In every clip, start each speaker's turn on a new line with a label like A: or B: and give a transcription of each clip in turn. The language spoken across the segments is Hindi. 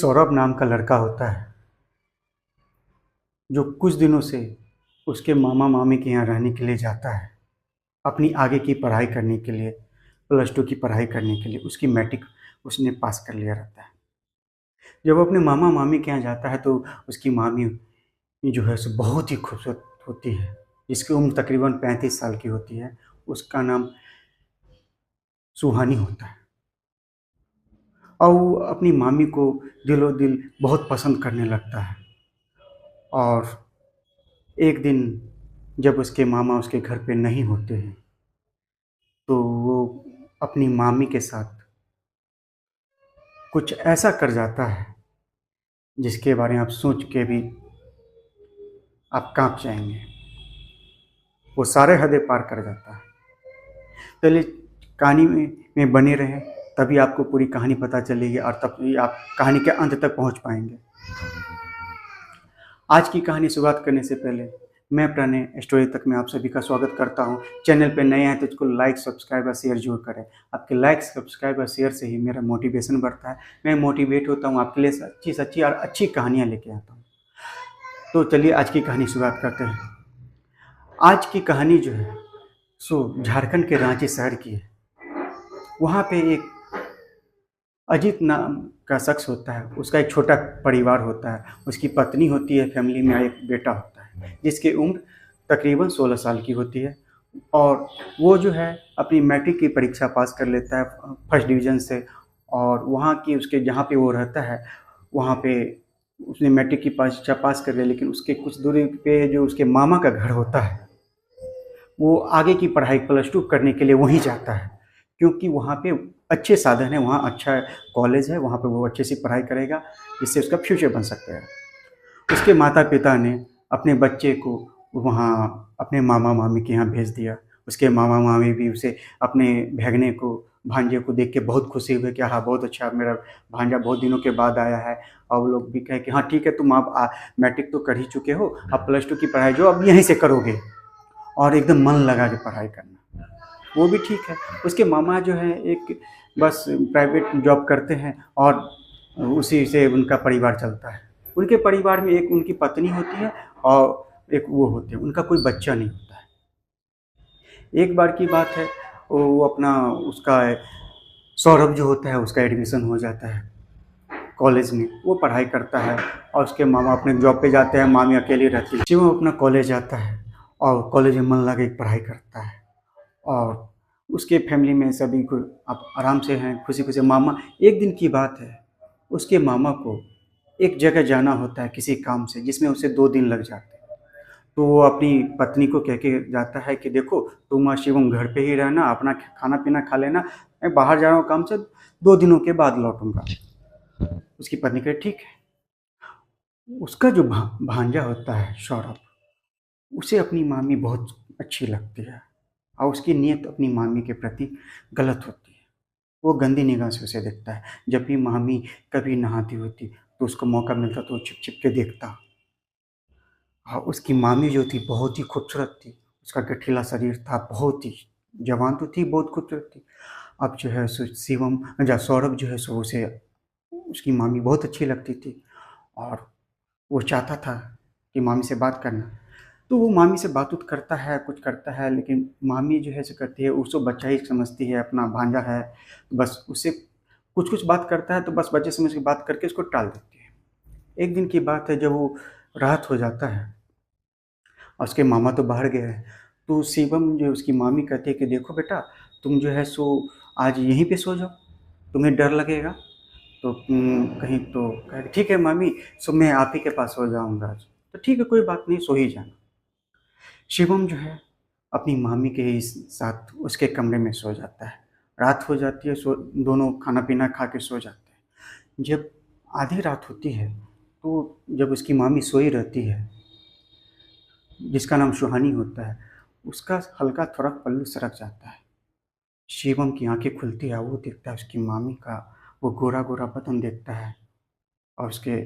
A: सौरभ नाम का लड़का होता है जो कुछ दिनों से उसके मामा मामी के यहाँ रहने के लिए जाता है, अपनी आगे की पढ़ाई करने के लिए। प्लस टू की पढ़ाई करने के लिए उसकी मैट्रिक उसने पास कर लिया रहता है। जब वो अपने मामा मामी के यहाँ जाता है तो उसकी मामी जो है सो बहुत ही खूबसूरत होती है, जिसकी उम्र तकरीबन 35 साल की होती है। उसका नाम सुहानी होता है और वो अपनी मामी को दिलो दिल बहुत पसंद करने लगता है। और एक दिन जब उसके मामा उसके घर पे नहीं होते हैं तो वो अपनी मामी के साथ कुछ ऐसा कर जाता है जिसके बारे में आप सोच के भी आप कांप जाएंगे। वो सारे हदें पार कर जाता है। पहले कहानी में बने रहें, तभी आपको पूरी कहानी पता चलेगी और तभी आप कहानी के अंत तक पहुंच पाएंगे। आज की कहानी शुरुआत करने से पहले मैं प्रणय स्टोरी तक में आप सभी का स्वागत करता हूं। चैनल पे नए हैं तो इसको लाइक सब्सक्राइब और शेयर जरूर करें। आपके लाइक सब्सक्राइब और शेयर से ही मेरा मोटिवेशन बढ़ता है, मैं मोटिवेट होता हूं, आपके लिए अच्छी सच्ची और अच्छी कहानियां लेके आता हूं। तो चलिए आज की कहानी शुरुआत करते हैं। आज की कहानी जो है सो झारखंड के रांची शहर की है। वहाँ पे एक अजीत नाम का शख्स होता है, उसका एक छोटा परिवार होता है, उसकी पत्नी होती है, फैमिली में एक बेटा होता है जिसकी उम्र तकरीबन 16 साल की होती है। और वो जो है अपनी मैट्रिक की परीक्षा पास कर लेता है फर्स्ट डिवीज़न से। और वहाँ की उसके जहाँ पे वो रहता है वहाँ पे उसने मैट्रिक की परीक्षा पास कर लिया, लेकिन उसके कुछ दूरी पे जो उसके मामा का घर होता है वो आगे की पढ़ाई प्लस टू करने के लिए वहीं जाता है, क्योंकि वहाँ पे अच्छे साधन है, वहाँ अच्छा कॉलेज है, वहाँ पे वो अच्छे से पढ़ाई करेगा जिससे उसका फ्यूचर बन सकता है। उसके माता पिता ने अपने बच्चे को वहाँ अपने मामा मामी के यहाँ भेज दिया। उसके मामा मामी भी उसे अपने भैगने को भांजे को देख के बहुत खुशी हुए कि हाँ बहुत अच्छा, मेरा भांजा बहुत दिनों के बाद आया है। और वो लोग भी कहे कि हाँ ठीक है, तुम आप मैट्रिक तो कर ही चुके हो, अब प्लस टू की पढ़ाई जो अब यहीं से करोगे और एकदम मन लगा के पढ़ाई करना। वो भी ठीक है। उसके मामा जो है एक बस प्राइवेट जॉब करते हैं और उसी से उनका परिवार चलता है। उनके परिवार में एक उनकी पत्नी होती है और एक वो होते हैं, उनका कोई बच्चा नहीं होता है। एक बार की बात है, वो अपना उसका सौरभ जो होता है उसका एडमिशन हो जाता है कॉलेज में। वो पढ़ाई करता है और उसके मामा अपने जॉब पे जाते हैं, मामी अकेली रहती है। वो अपना कॉलेज जाता है और कॉलेज में मन लगा के पढ़ाई करता है। और उसके फैमिली में सभी को आप आराम से हैं, खुशी खुशी। मामा एक दिन की बात है, उसके मामा को एक जगह जाना होता है किसी काम से, जिसमें उसे 2 दिन लग जाते हैं। तो वो अपनी पत्नी को कह के जाता है कि देखो तुम और शिवम घर पे ही रहना, अपना खाना पीना खा लेना, मैं बाहर जा रहा हूँ काम से, 2 दिनों के बाद लौटूंगा। उसकी पत्नी कहे ठीक है। उसका जो भांजा होता है सौरभ, उसे अपनी मामी बहुत अच्छी लगती है और उसकी नीयत अपनी मामी के प्रति गलत होती है। वो गंदी निगाह से उसे देखता है। जब भी मामी कभी नहाती होती तो उसको मौका मिलता तो वो छिप छिप के देखता। और उसकी मामी जो थी बहुत ही खूबसूरत थी, उसका गठीला शरीर था, बहुत ही जवान तो थी, बहुत खूबसूरत थी। अब जो है सो शिवम या सौरभ जो है सो उसे उसकी मामी बहुत अच्छी लगती थी और वो चाहता था कि मामी से बात करना। तो वो मामी से बात उत करता है, कुछ करता है, लेकिन मामी जो है सो कहती है, उसको बच्चा ही समझती है, अपना भांजा है, बस उससे कुछ कुछ बात करता है तो बस बच्चे समझ के बात करके उसको टाल देती है। एक दिन की बात है, जब वो रात हो जाता है और उसके मामा तो बाहर गए हैं, तो शिवम जो उसकी मामी कहती है कि देखो बेटा, तुम जो है सो आज यहीं पे सो जाओ, तुम्हें डर लगेगा तो कहीं तो कहे ठीक है मामी, सो मैं आप ही के पास सो जाऊंगा आज। तो ठीक है, कोई बात नहीं, सो ही जाना। शिवम जो है अपनी मामी के ही साथ उसके कमरे में सो जाता है। रात हो जाती है, सो दोनों खाना पीना खा के सो जाते हैं। जब आधी रात होती है तो जब उसकी मामी सोई रहती है, जिसका नाम सुहानी होता है, उसका हल्का थोड़ा पल्लू सरक जाता है। शिवम की आंखें खुलती है, वो देखता है उसकी मामी का वो गोरा गोरा बदन देखता है। और उसके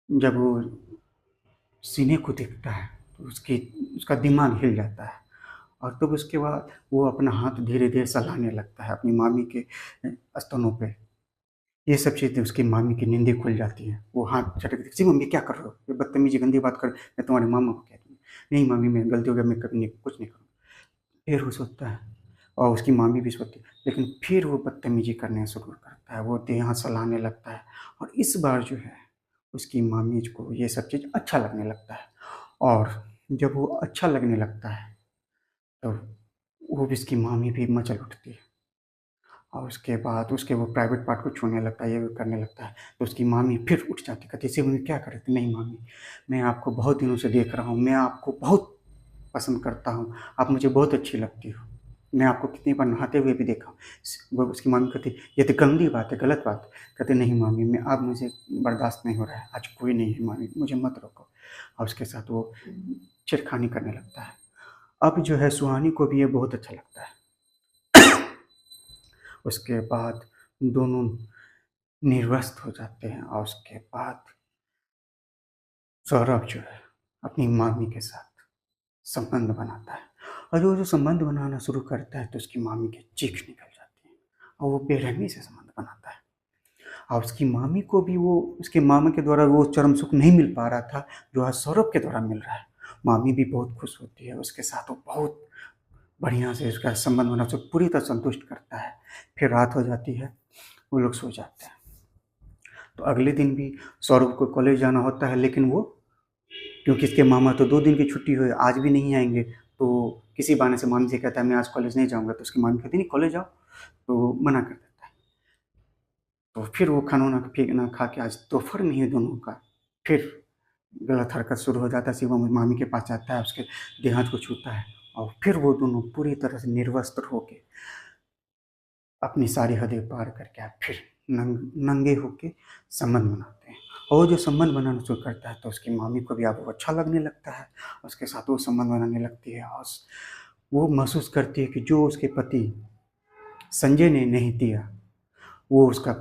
A: जब वो सीने को देखता है तो उसका दिमाग हिल जाता है। और तब उसके बाद वो अपना हाथ धीरे धीरे सहलाने लगता है अपनी मामी के स्तनों पे। ये सब चीज़ें उसकी मामी की नींदें खुल जाती हैं। वो हाथ झटक देती, "जी मम्मी क्या कर रहे हो? ये बदतमीज़ी गंदी बात कर, मैं तुम्हारे मामा को कह दूँगी।" "नहीं मम्मी, मैं गलती हो गया, मैं कभी नहीं कुछ नहीं करूँगा।" फिर वो सोता है और उसकी मामी भी सोती है, लेकिन फिर वो बदतमीज़ी करना शुरू करता है, वो देह हाथ सहलाने लगता है और इस बार जो है उसकी मामी को ये सब चीज़ अच्छा लगने लगता है और जब वो अच्छा लगने लगता है, तो वो भी इसकी मामी भी मचल उठती है और उसके बाद उसके वो प्राइवेट पार्ट को छूने लगता है, ये वो करने लगता है, तो उसकी मामी फिर उठ जाती है, कहती है, "इसे मम्मी क्या कर रहे थे?" "नहीं मामी, मैं आपको बहुत दिनों से देख रहा हूँ, मैं आपको बहुत पसंद करता हूँ, आप मुझे बहुत अच्छी लगती हो। मैं आपको कितनी बार नहाते हुए भी देखा हूँ।" वो उसकी मामी कहती, "ये तो गंदी बात है, गलत बात है।" कहते, "नहीं मामी, मैं अब मुझे बर्दाश्त नहीं हो रहा है, आज कोई नहीं है मामी, मुझे मत रोको।" और उसके साथ वो छेड़खानी करने लगता है। अब जो है सुहानी को भी ये बहुत अच्छा लगता है। उसके बाद दोनों निर्वस्त हो जाते हैं और उसके बाद सौरभ जो है अपनी मामी के साथ संबंध बनाता है और जो संबंध बनाना शुरू करता है तो उसकी मामी की चीख निकल जाती है और वो बेरहमी से संबंध बनाता है और उसकी मामी को भी वो उसके मामा के द्वारा वो चरम सुख नहीं मिल पा रहा था जो आज सौरभ के द्वारा मिल रहा है। मामी भी बहुत खुश होती है उसके साथ, वो बहुत बढ़िया से उसका संबंध बना, उसे पूरी तरह संतुष्ट करता है। फिर रात हो जाती है, वो लोग सो जाते हैं। तो अगले दिन भी सौरभ को कॉलेज जाना होता है, लेकिन वो क्योंकि इसके मामा तो 2 दिन की छुट्टी हुई, आज भी नहीं आएँगे, तो किसी बहाने से मामी से कहता है मैं आज कॉलेज नहीं जाऊँगा, तो उसकी मामी कहती नहीं कॉलेज जाओ, तो मना कर देता है। तो फिर वो खाना-वाना ना खा के आज दोपहर में ही दोनों का फिर गलत हरकत शुरू हो जाता है। शिवम मामी के पास जाता है, उसके देह हाथ को छूता है और फिर वो दोनों पूरी तरह से निर्वस्त्र होके अपनी सारी हदें पार करके आप फिर नंगे होके संबंध बनाते हैं और वो जो संबंध बनाना शुरू करता है तो उसकी मामी को भी अब वो अच्छा लगने लगता है, उसके साथ वो संबंध बनाने लगती है और वो महसूस करती है कि जो उसके पति संजय ने नहीं दिया, वो उसका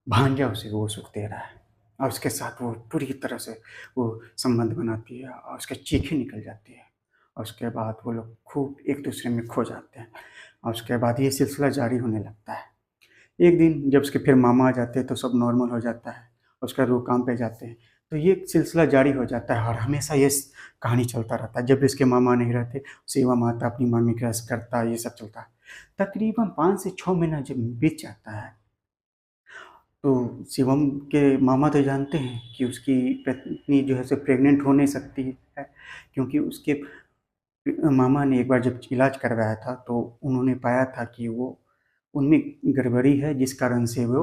A: भांजा उसे वो सुख दे रहा है और उसके साथ वो पूरी तरह से वो संबंध बनाती है और उसकी चीखें निकल जाती है और उसके बाद वो लोग खूब एक दूसरे में खो जाते हैं और उसके बाद ये सिलसिला जारी होने लगता है। एक दिन जब उसके फिर मामा आ जाते हैं तो सब नॉर्मल हो जाता है, उसके बाद वो काम पे जाते हैं, तो ये सिलसिला जारी हो जाता है और हमेशा ये कहानी चलता रहता है। जब भी उसके मामा नहीं रहते, शिवम आता अपनी मम्मी के पास करता, ये सब चलता है। तकरीबन 5 से 6 महीना जब बीत जाता है, तो शिवम के मामा तो जानते हैं कि उसकी पत्नी जो है सो प्रेग्नेंट हो नहीं सकती है, क्योंकि उसके मामा ने एक बार जब इलाज करवाया था तो उन्होंने पाया था कि वो उनमें गड़बड़ी है जिस कारण से वो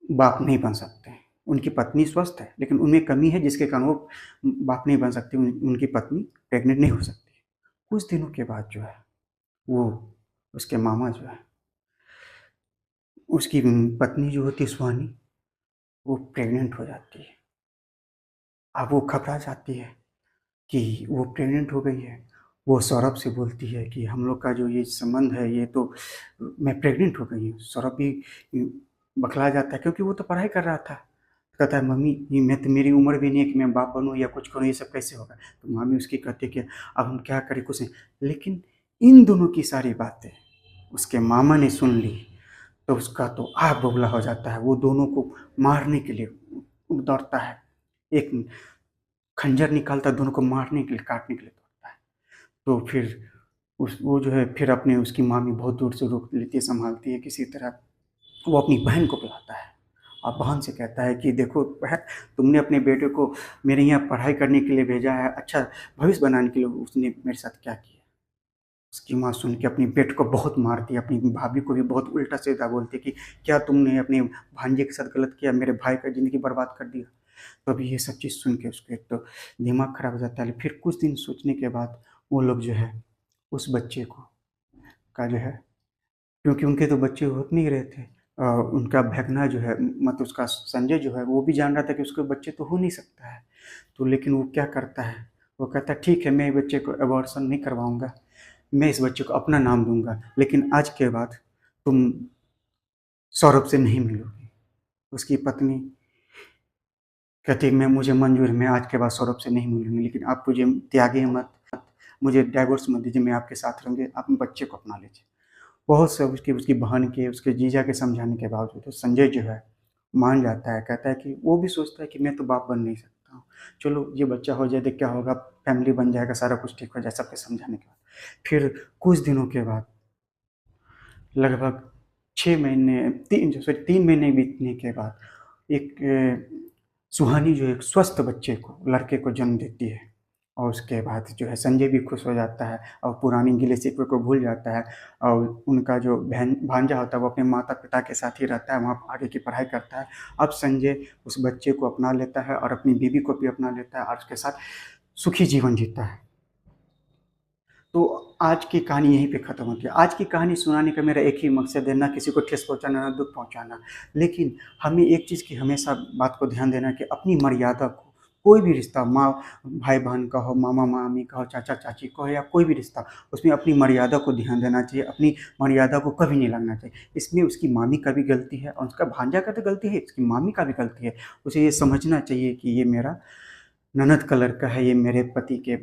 A: बाप नहीं बन सकते हैं। उनकी पत्नी स्वस्थ है, लेकिन उनमें कमी है जिसके कारण वो बाप नहीं बन सकती, उनकी पत्नी प्रेग्नेंट नहीं हो सकती। कुछ दिनों के बाद जो है वो उसके मामा जो है उसकी पत्नी जो होती है सुहानी, वो प्रेग्नेंट हो जाती है। अब वो घबरा जाती है कि वो प्रेग्नेंट हो गई है। वो सौरभ से बोलती है कि हम लोग का जो ये संबंध है ये तो मैं प्रेग्नेंट हो गई हूँ। सौरभ भी बौखला जाता है क्योंकि वो तो पढ़ाई कर रहा था। कहता है मम्मी ये मैं तो मेरी उम्र भी नहीं है कि मैं बाप बनूँ या कुछ करूँ, ये सब कैसे होगा? तो मामी उसकी कहती है कि अब हम क्या करें कुछ नहीं। लेकिन इन दोनों की सारी बातें उसके मामा ने सुन ली तो उसका तो आग बबूला हो जाता है। वो दोनों को मारने के लिए दौड़ता है। एक खंजर निकालता है, दोनों को मारने के लिए, काटने के लिए दौड़ता है। तो फिर उस वो जो है फिर अपने उसकी मामी बहुत दूर से रोक लेती है, सँभालती है किसी तरह। वो अपनी बहन को बुलाता है और बहन से कहता है कि देखो बहन, तुमने अपने बेटे को मेरे यहाँ पढ़ाई करने के लिए भेजा है, अच्छा भविष्य बनाने के लिए, उसने मेरे साथ क्या किया? उसकी माँ सुन के अपने बेटे को बहुत मारती है, अपनी भाभी को भी बहुत उल्टा-सीधा बोलती है कि क्या तुमने अपने भांजे के साथ गलत किया, मेरे भाई का ज़िंदगी बर्बाद कर दिया। तो अभी ये सब चीज़ सुन के उसके एक तो दिमाग खराब हो जाता है। फिर कुछ दिन सोचने के बाद वो लोग जो है उस बच्चे को का जो है, क्योंकि उनके तो बच्चे हो नहीं रहे थे, उनका भगना जो है मतलब उसका संजय जो है वो भी जान रहा था कि उसके बच्चे तो हो नहीं सकता है। तो लेकिन वो क्या करता है, वो कहता है ठीक है मैं बच्चे को अबॉर्शन नहीं करवाऊँगा, मैं इस बच्चे को अपना नाम दूँगा, लेकिन आज के बाद तुम सौरभ से नहीं मिलोगी। उसकी पत्नी कहती है मैं मुझे मंज़ूर है, मैं आज के बाद सौरभ से नहीं मिलूँगी, लेकिन आप मुझे त्यागिए मत, मुझे डाइवोर्स मत दीजिए, मैं आपके साथ रहूँगी, आप बच्चे को अपना लीजिए। बहुत से उसकी उसकी बहन के, उसके जीजा के समझाने के बावजूद तो संजय जो है मान जाता है, कहता है कि वो भी सोचता है कि मैं तो बाप बन नहीं सकता हूँ। चलो ये बच्चा हो जाए तो क्या होगा, फैमिली बन जाएगा, सारा कुछ ठीक हो जाए सबके समझाने के बाद। फिर कुछ दिनों के बाद लगभग 6 महीने 3 महीने बीतने के बाद एक सुहानी जो एक स्वस्थ बच्चे को, लड़के को जन्म देती है। और उसके बाद जो है संजय भी खुश हो जाता है और पुरानी गिले-शिकवे को भूल जाता है। और उनका जो भांजा होता है वो अपने माता-पिता के साथ ही रहता है, वहाँ आगे की पढ़ाई करता है। अब संजय उस बच्चे को अपना लेता है और अपनी बीवी को भी अपना लेता है और उसके साथ सुखी जीवन जीता है। तो आज की कहानी यहीं पे ख़त्म होती है। आज की कहानी सुनाने का मेरा एक ही मकसद है, ना किसी को ठेस पहुँचाना, ना दुःख पहुँचाना। लेकिन हमें एक चीज़ की हमेशा बात को ध्यान देना है कि अपनी मर्यादा को, कोई भी रिश्ता, माँ भाई-बहन का हो, मामा-मामी का हो, चाचा-चाची का हो या कोई भी रिश्ता, उसमें अपनी मर्यादा को ध्यान देना चाहिए, अपनी मर्यादा को कभी नहीं लाँघना चाहिए। इसमें उसकी मामी का भी गलती है और उसका भांजा का तो गलती है, उसकी मामी का भी गलती है। उसे ये समझना चाहिए कि ये मेरा ननद का लड़का है, ये मेरे पति के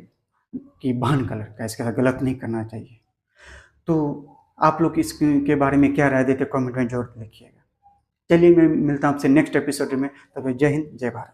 A: की बहन का लड़का है, इसके साथ गलत नहीं करना चाहिए। तो आप लोग इसके बारे में क्या राय देते हैं कमेंट में ज़रूर लिखिएगा। चलिए मैं मिलता हूँ आपसे नेक्स्ट एपिसोड में, तब तक जय हिंद, जय भारत।